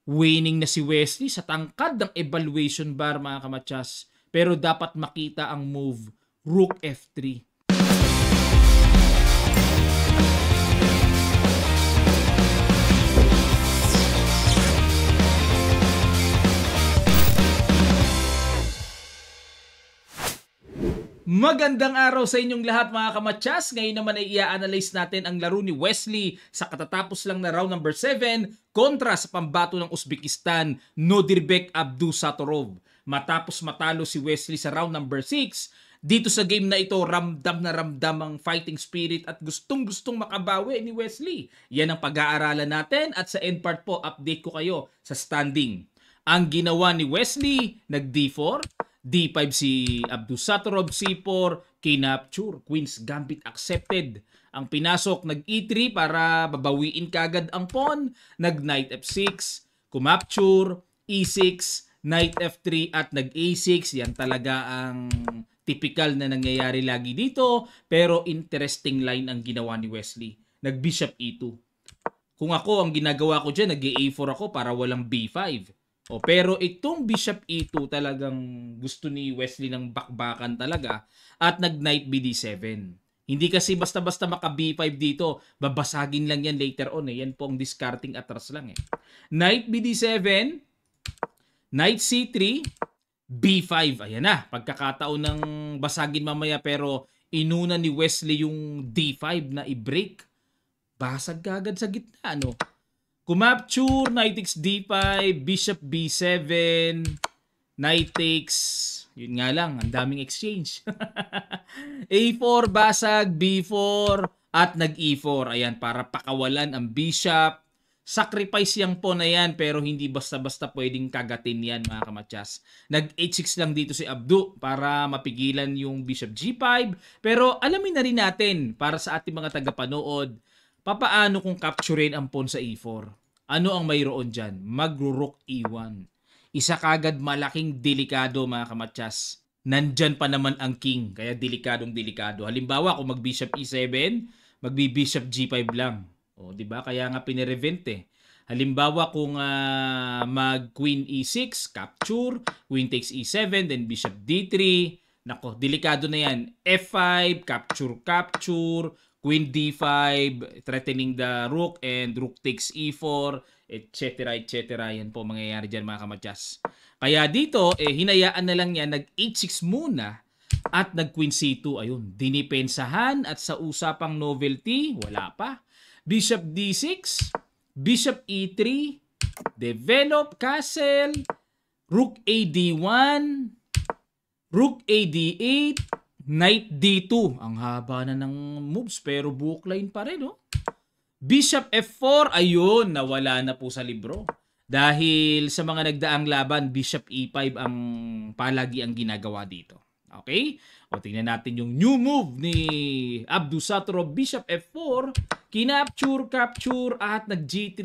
Winning na si Wesley sa tangkad ng evaluation bar mga kamatsas. Pero dapat makita ang move. Rook F3. Magandang araw sa inyong lahat mga kamatsas. Ngayon naman ay i-analyze natin ang laro ni Wesley sa katatapos lang na round number 7 kontra sa pambato ng Uzbekistan, Nodirbek Abdusatorov. Matapos matalo si Wesley sa round number 6, dito sa game na ito ramdam na ramdam ang fighting spirit at gustong-gustong makabawi ni Wesley. Yan ang pag-aaralan natin at sa end part po update ko kayo sa standing. Ang ginawa ni Wesley, nag D4, D5 si Abdusatorov, C4, kinapture, Queen's Gambit accepted. Ang pinasok, nag E3 para babawiin kagad ang pawn, nag Knight F6, kumapture, E6, Knight F3 at nag A6. Yan talaga ang typical na nangyayari lagi dito, pero interesting line ang ginawa ni Wesley. Nag Bishop E2. Kung ako, ang ginagawa ko dyan, nag A4 ako para walang B5. Pero itong Bishop E2 talagang gusto ni Wesley ng bakbakan talaga at nag Knight BD7. Hindi kasi basta-basta maka B5 dito, babasagin lang yan later on Yan po ang discarding atras lang Knight BD7, Knight C3, B5. Ayan na, pagkakataon ng basagin mamaya pero inuna ni Wesley yung D5 na i-break. Basag kagad sa gitna, Kumapture, Knight takes D5, Bishop B7, Knight takes, yun nga lang, ang daming exchange. A4, basag, B4, at nag-E4. Ayan, para pakawalan ang Bishop. Sacrifice yung pawn na yan, pero hindi basta-basta pwedeng kagatin yan, mga kamatsas. Nag-H6 lang dito si Abdu para mapigilan yung Bishop G5. Pero alamin na rin natin, para sa ating mga tagapanood, papaano kung capturein ang pawn sa E4? Ano ang mayroon dyan? Magro-rook E1. Isa kagad malaking delikado mga kamatsas. Nandyan pa naman ang king, kaya delikadong delikado. Halimbawa kung mag-bishop E7, magbi-bishop G5 lang. Diba? Kaya nga pinirevent Halimbawa kung mag-queen E6, capture, queen takes E7, then bishop D3. Nako, delikado na yan. F5, capture, capture, Queen D5, threatening the rook, and rook takes E4, etc. etc. Yan po mangyayari dyan mga kamatsas. Kaya dito, hinayaan na lang yan, nag-H6 muna at nag-Queen C2. Ayun, dinipensahan at sa usapang novelty, wala pa. Bishop D6, Bishop E3, develop, castle, Rook AD1, Rook AD8, Knight D2. Ang haba na ng moves pero bookline pa rin, Bishop F4, ayun, nawala na po sa libro. Dahil sa mga nagdaang laban, Bishop E5 ang palagi ang ginagawa dito. Okay? Tingnan natin yung new move ni Abdusatorov. Bishop F4, kinapture, capture, at nag G3,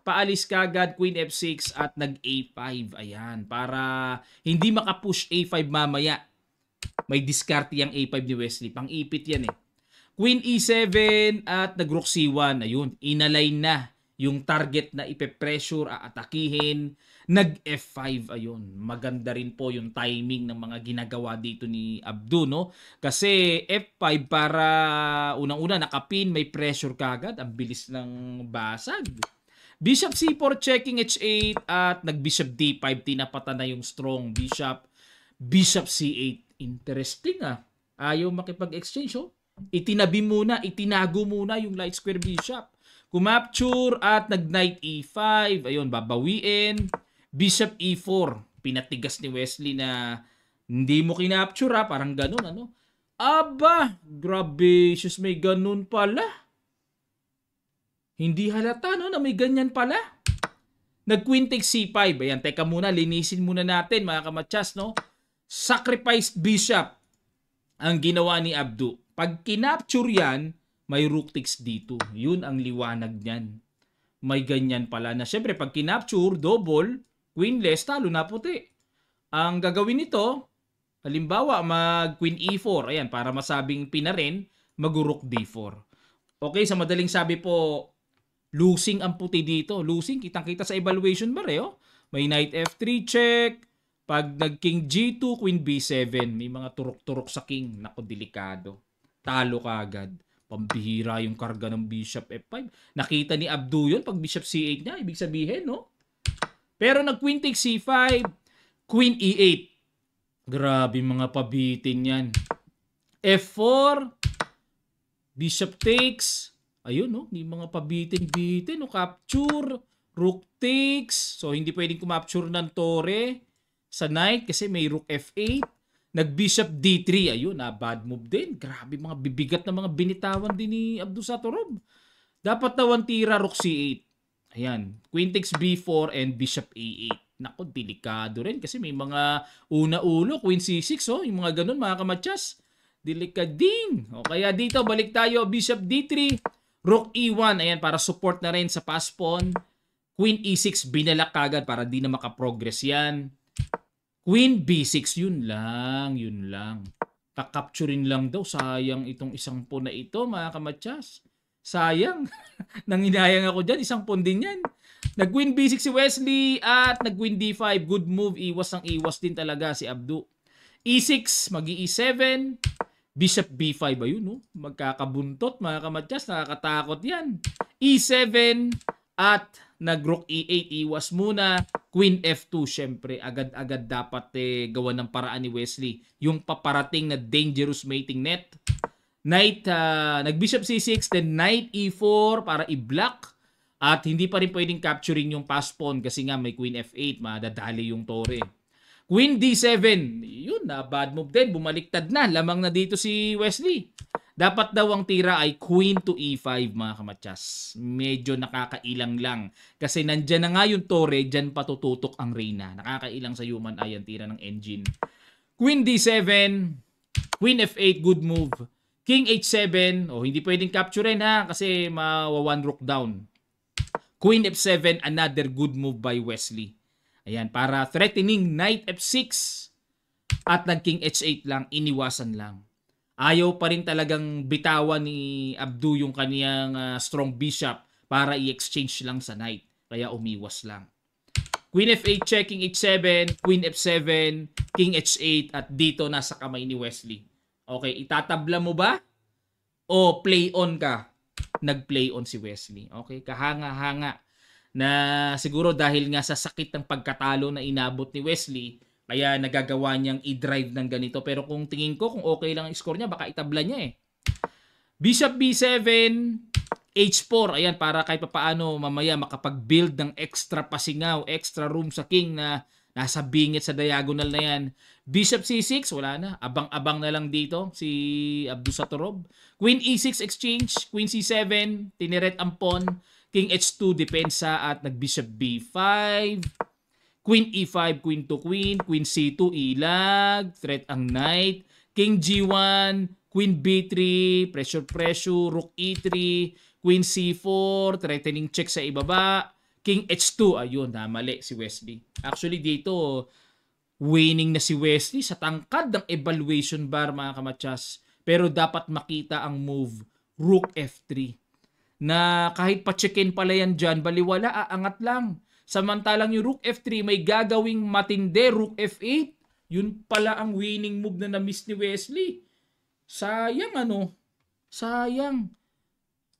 paalis kagad, Queen F6, at nag A5. Ayan, para hindi makapush A5 mamaya. May diskarte yung A5 ni Wesley. Pang-ipit yan Queen E7 at nag-Rook C1. Ayun, inalign na yung target na ipe-pressure, aatakihin. Nag-F5. Ayun, maganda rin po yung timing ng mga ginagawa dito ni Abdu, Kasi F5 para unang-una nakapin, may pressure kagad. Ang bilis ng basag. Bishop C4 checking H8 at nag-Bishop D5. Tinapatan na yung strong bishop. Bishop C8. Interesting Ayaw makipag-exchange Itinabi muna, itinago muna yung light square bishop. Kumapture at nag-Knight E5. Ayun, babawiin. Bishop E4. Pinatigas ni Wesley na hindi mo kinapture parang ganun Aba, grabe, sus, may ganun pala. Hindi halata na may ganyan pala. Nag-Queen takes C5. Ayan, teka muna, linisin muna natin mga kamatsas, Sacrificed bishop ang ginawa ni Abdu. Pag kinapture yan, may rook takes D2. Yun ang liwanag niyan. May ganyan pala na. Siyempre, pag kinapture, double, queenless, talo na puti. Ang gagawin nito, halimbawa, mag-queen E4. Ayan, para masabing pina rin, mag-rook D4. Okay, sa madaling sabi po, Losing ang puti dito. Losing, kitang-kita sa evaluation bar eh. Oh. May knight F3 check. Pag nag-king G2, queen B7. May mga turok-turok sa king. Nako, delikado. Talo ka agad. Pambihira yung karga ng bishop F5. Nakita ni Abdu yun pag bishop C8 niya. Ibig sabihin, no? Pero nag-queen take C5, queen E8. Grabe mga pabitin yan. F4, bishop takes. Ayun, no? May mga pabitin-bitin. No? Capture, rook takes. So, hindi pwedeng kumapture ng tore sa knight kasi may rook F8. Nag-bishop D3. Ayun, bad move din. Grabe, mga bibigat na mga binitawan din ni Abdusattorov. Dapat na tira rook C8. Ayan, queen takes B4 and bishop A8. Nako, delikado rin kasi may mga una-ulo, queen C6, oh, yung mga ganun, mga kamatsas. Delikading. O kaya dito, balik tayo, bishop D3, rook E1. Ayan, para support na rin sa pass pawn. Queen E6, binalak kagad para di na makaprogress yan. Queen B6, yun lang, yun lang. Kakapturin lang daw, sayang itong isang pawn na ito, mga kamatsas. Sayang. Nanginayang ako dyan. Isang pawn din yan. Nag-queen B6 si Wesley at nag-queen D5. Good move. Iwas ang iwas din talaga si Abdu. E6, mag-E7. Bishop B5. Ayun, no? Magkakabuntot, mga kamatsas. Nakakatakot yan. E7 at nag-rook E8. Iwas muna. Queen F2. Syempre, agad-agad dapat gawa ng paraan ni Wesley. Yung paparating na dangerous mating net. Knight, nag-bishop C6, then knight E4 para i-block. At hindi pa rin pwedeng capturing yung pass pawn kasi nga may queen F8, madadali yung tore. Queen D7, yun na, bad move din. Bumaliktad na, lamang na dito si Wesley. Dapat daw ang tira ay queen to E5, mga kamatsas. Medyo nakakailang lang. Kasi nandyan na nga yung tore, dyan patututok ang reyna. Nakakailang sa human eye ang tira ng engine. Queen D7, queen F8, good move. King H7, hindi pwedeng capturein ha kasi one rook down. Queen F7, another good move by Wesley. Ayan, para threatening knight F6 at nag-king H8 lang, iniwasan lang. Ayaw pa rin talagang bitawan ni Abdu yung kaniyang strong bishop para i-exchange lang sa knight. Kaya umiwas lang. Queen F8 check, King H7, Queen F7, King H8 at dito nasa kamay ni Wesley. Okay, itatabla mo ba? O play on ka? Nag-play on si Wesley. Okay, kahanga-hanga. Na siguro dahil nga sa sakit ng pagkatalo na inabot ni Wesley, kaya nagagawa niyang i-drive ng ganito. Pero kung tingin ko, kung okay lang ang score niya, baka itabla niya eh. Bishop B7, H4. Ayan, para kahit papaano mamaya makapag-build ng extra pasingaw, extra room sa king na nasa bingit sa diagonal na yan. Bishop C6, wala na. Abang-abang na lang dito si Abdusattorov. Queen E6 exchange. Queen C7, tiniret ang pawn. King H2, depensa at nag-bishop B5. Queen E5, queen to queen. Queen C2, ilag. Threat ang knight. King G1, Queen B3, pressure, Rook E3. Queen C4, threatening check sa ibaba. King H2, ayun, mali si Wesley. Actually dito, winning na si Wesley sa tangkad ng evaluation bar, mga kamatsas. Pero dapat makita ang move, Rook F3. Na kahit pa-check-in pala yan dyan, baliwala, aangat lang. Samantalang yung Rook F3 may gagawing matinde, Rook F8. Yun pala ang winning move na na-miss ni Wesley. Sayang sayang.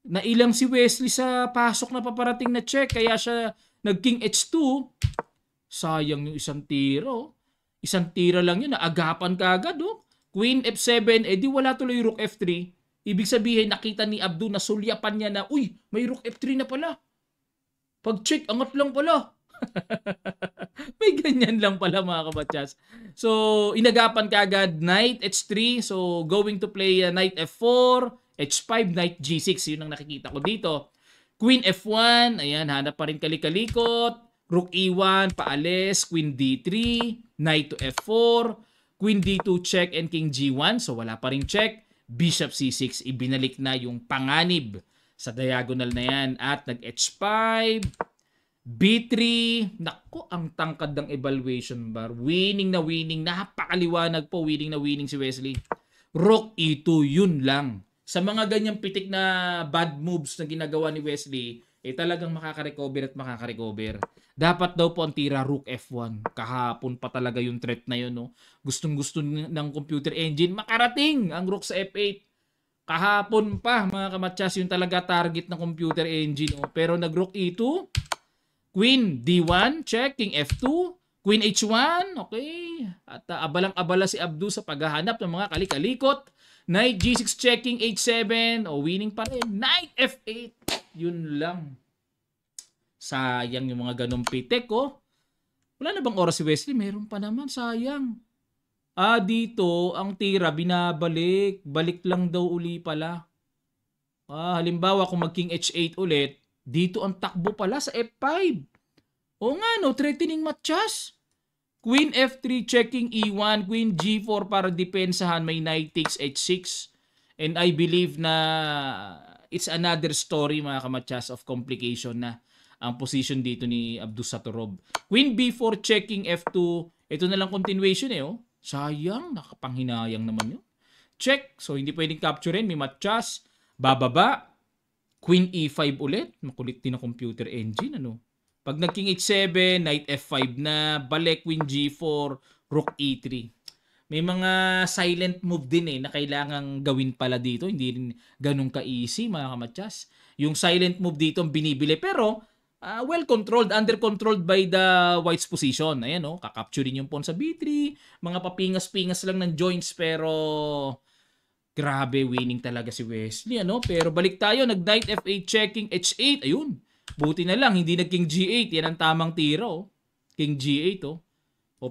Nailang si Wesley sa pasok na paparating na check, kaya siya nag-King H2. Sayang yung isang tiro. Isang tira lang yun, naagapan ka agad. Queen F7, di wala tuloy Rook F3. Ibig sabihin, nakita ni Abdu na sulyapan niya na, uy, may Rook F3 na pala. Pag-check, angat lang pala. May ganyan lang pala, mga kabatyas. So, inagapan ka agad, Knight H3. So, going to play Knight F4, H5, Knight G6. Yun ang nakikita ko dito. Queen F1, ayan, hanap pa rin kalikalikot. Rook E1, paalis. Queen D3, Knight to F4. Queen D2, check, and King G1. So, wala pa rin check. Bishop C6, ibinalik na yung panganib sa diagonal na yan. At nag-H5, B3, naku, ang tangkad ng evaluation bar. Winning na winning, napakaliwanag po, winning na winning si Wesley. Rook E2, yun lang. Sa mga ganyang pitik na bad moves na ginagawa ni Wesley, talagang makaka-recover at makaka-recover. Dapat daw po ang tira Rook F1. Kahapon pa talaga yung threat na yun, no? Gustong-gusto ng computer engine makarating ang Rook sa F8. Kahapon pa, mga kamatsas, yung talaga target ng computer engine, no? Pero nag-Rook E2, Queen D1, check, King F2, Queen H1, okay. At abalang-abala si Abdu sa paghahanap ng mga kalikalikot. Knight G6 checking H7, winning pa rin. Knight F8, yun lang. Sayang yung mga ganong pitek, oh. Wala na bang oras si Wesley? Meron pa naman, sayang. Dito, ang tira, binabalik. Balik lang daw uli pala. Halimbawa, kung mag King H8 ulit, dito ang takbo pala sa F5. O nga, no, threatening matchas. Queen F3 checking E1, Queen G4 para depensahan, may Knight takes H6. And I believe na it's another story, mga kamatsas, of complication na ang position dito ni Abdusattorov. Queen B4 checking F2. Ito na lang continuation oh. Sayang, nakapanghinayang naman yun. Check. So, hindi pwedeng capturein. May matchas. Bababa. Queen E5 ulit. Makulit din ang computer engine. Ano? Pag nag-King H7, Knight F5 na. Balik, Queen G4, Rook E3. May mga silent move din na kailangang gawin pala dito. Hindi rin ganun ka-easy, mga kamatsas. Yung silent move dito ang binibili. Pero, well controlled, under controlled by the white's position. Ayan, kakapturin yung pawn sa B3, mga papingas-pingas lang ng joints, pero grabe, winning talaga si Wesley, Pero balik tayo, nag-Knight F8 checking H8, ayun. Buti na lang, hindi nag-King G8, yan ang tamang tira, King G8,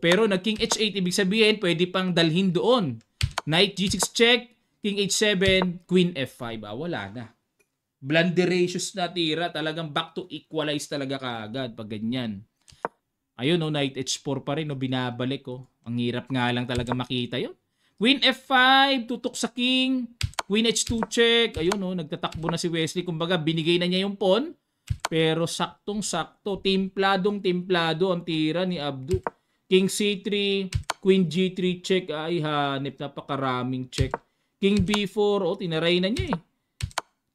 pero nag-King H8, ibig sabihin, pwede pang dalhin doon. Knight G6 check, King H7, Queen F5, wala na. Blunderacious na tira. Talagang back to equalize talaga kaagad pag ganyan. Ayun, Knight H4 pa rin, binabalik, Ang hirap nga lang talaga makita yun. Queen F5, tutok sa King. Queen H2 check. Ayun, nagtatakbo na si Wesley. Kumbaga, binigay na niya yung pawn. Pero saktong-sakto. Timpladong-timplado ang tira ni Abdu. King C3, Queen G3 check. Ay, hanip. Napakaraming check. King B4, tinaray na niya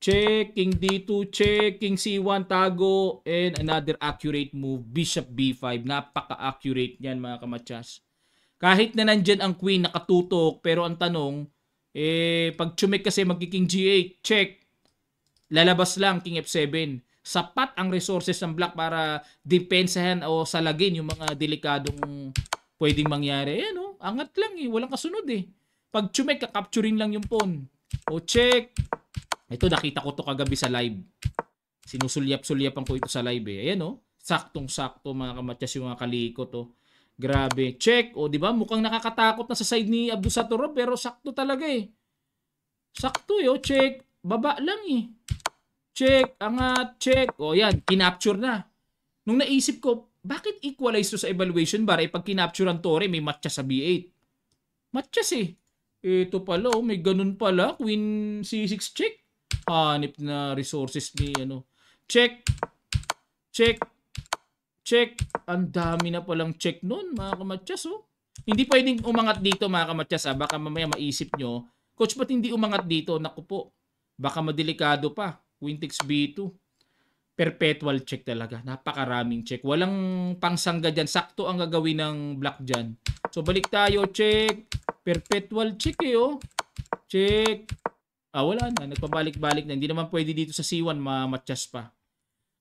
Check, King D2, check, King C1, tago, and another accurate move, Bishop B5. Napaka-accurate niyan, mga kamatsas. Kahit na nandyan ang Queen nakatutok, pero ang tanong, pag chumek kasi magki-King G8, check, lalabas lang King F7. Sapat ang resources ng black para depensahan o salagin yung mga delikadong pwedeng mangyari. Angat lang walang kasunod Pag chumek, kakapturin lang yung pawn. Check. Ito, nakita ko to kagabi sa live. Sinusulyap-sulyapan ko ito sa live Ayan saktong-sakto, mga kamatsas, yung mga kalikot Grabe. Check. Di ba? Mukhang nakakatakot na sa side ni Abdusattorov, pero sakto talaga Sakto check. Baba lang Check. Angat. Check. Yan. Kinapture na. Nung naisip ko, bakit equalize to sa evaluation bar? Pag kinapture ang tore, may matcha sa B8. Matchas Ito pala, may ganun pala. Queen C6 check. Hanip na resources ni check, check, check. Ang dami na palang check nun, mga kamatsas Hindi pwedeng umangat dito, mga kamatsas Baka mamaya maisip nyo, Coach, ba't hindi umangat dito? Naku po, baka madelikado pa. Queen takes B2. Perpetual check talaga. Napakaraming check. Walang pangsangga dyan. Sakto ang gagawin ng black dyan. So balik tayo, check. Perpetual check Check. Wala na. Nagpabalik-balik na. Hindi naman pwede dito sa C1, matchas pa.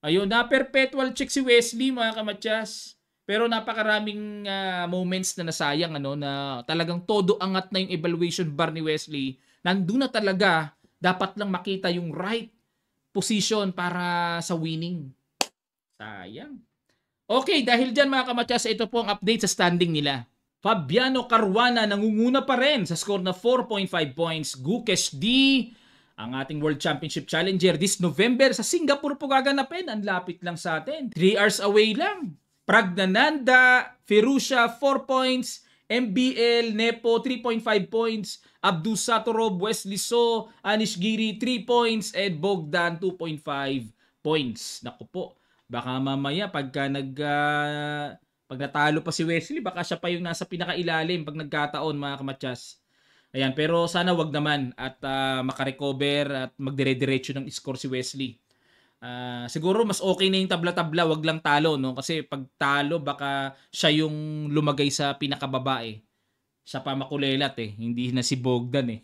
Ayun, na-perpetual check si Wesley, mga kamatsas. Pero napakaraming moments na nasayang, na talagang todo angat na yung evaluation bar ni Wesley. Nandun na talaga, dapat lang makita yung right position para sa winning. Sayang. Okay, dahil dyan, mga kamatsas, ito po ang update sa standing nila. Fabiano Caruana nangunguna pa rin sa score na 4.5 points. Gukesh D, ang ating World Championship Challenger this November sa Singapore po gaganapin. Ang lapit lang sa atin. 3 hours away lang. Pragnananda, Ferusha 4 points. MBL, Nepo 3.5 points. Abdusattorov, Wesley So, Anish Giri 3 points. And Bogdan 2.5 points. Naku po, baka mamaya pagka pag natalo pa si Wesley, baka siya pa yung nasa pinakailalim pag nagkataon, mga kamatsas. Ayan, pero sana wag naman at makarecover at magdire-diretso ng score si Wesley. Siguro mas okay na yung tabla-tabla, wag lang talo, no? Kasi pag talo, baka siya yung lumagay sa pinakababae. Siya pa makulelat eh, hindi na si Bogdan eh.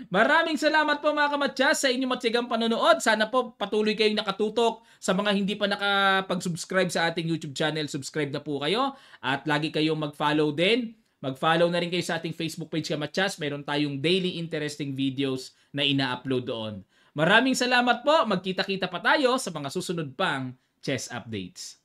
Maraming salamat po mga kamatyas sa inyong matigang panonood. Sana po patuloy kayong nakatutok. Sa mga hindi pa nakapag-subscribe sa ating YouTube channel, subscribe na po kayo. At lagi kayong mag-follow din. Mag-follow na rin kayo sa ating Facebook page Kamatyas. Meron tayong daily interesting videos na ina-upload doon. Maraming salamat po. Magkita-kita pa tayo sa mga susunod pang chess updates.